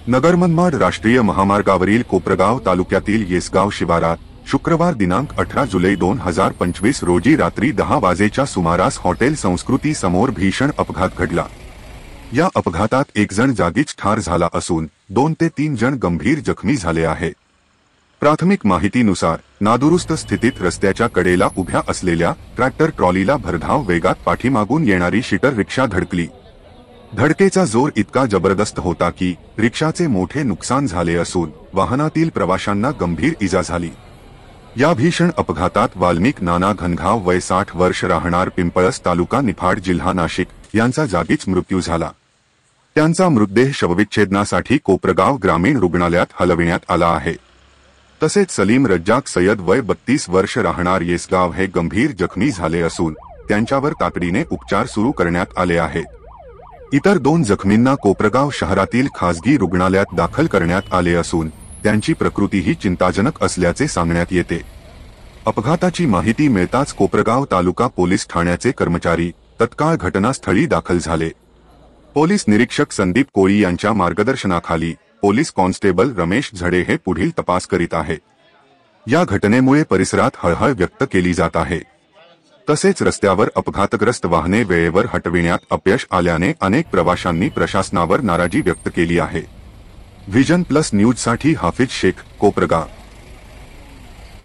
नगर मनमाड राष्ट्रीय महामार्गावरील कोपरगाव तालुक्यातील येसगाव शिवारात शुक्रवार दिनांक 18 जुलै 2025 रोजी रात्री 10 वाजेच्या सुमारास हॉटेल संस्कृती समोर भीषण अपघात घडला। या अपघातात एक जण जागीच ठार झाला असून 2 ते 3 जण गंभीर जखमी झाले आहेत। प्राथमिक माहितीनुसार नादुरुस्त स्थितीत रस्त्याच्या कडेला उभ्या असलेल्या ट्रॅक्टर ट्रॉलीला भरधाव वेगात पाठीमागून येणारी शिटर रिक्षा धडकली। धडकेचा जोर इतका जबरदस्त होता की रिक्षाचे मोठे नुकसान झाले असून वाहनातील प्रवाशांना गंभीर इजा झाली। या भीषण अपघातात वाल्मिक नाना घनघाव वय 60 वर्ष राहणार पिंपळस तालुका निफाड जिल्हा नाशिक यांचा जागीच मृत्यू झाला। त्यांचा मृतदेह शवविच्छेदनासाठी कोपरगाव ग्रामीण रुग्णालयात हलविण्यात आला आहे। तसेच सलीम रज्जाक सय्यद वय 32 वर्ष राहणार येसगाव हे गंभीर जखमी झाले असून त्यांच्यावर तातडीने उपचार सुरू करण्यात आले आहेत। इतर 2 जखमींना कोपरगाव शहरातील खासगी रुग्णालयात दाखल करण्यात आले असून त्यांची प्रकृतीही चिंताजनक असल्याचे सांगण्यात येते। अपघाताची माहिती मिळताच कोपरगाव तालुका पोलीस ठाण्याचे कर्मचारी तत्काळ घटनास्थळी दाखल झाले। पोलीस निरीक्षक संदीप कोळी यांच्या मार्गदर्शनाखाली पोलीस कॉन्स्टेबल रमेश झडे हे पुढील तपास करीत आहेत। या घटनेमुळे परिसरात हळहळ व्यक्त केली जात आहे। तसेच रस्त्यावर अपघातग्रस्त वाहने वेळेवर हटविण्यात अपयश आल्याने अनेक प्रवाशांनी प्रशासनावर नाराजी व्यक्त केली आहे। व्हिजन प्लस न्यूजसाठी हाफिज शेख, कोपरगाव।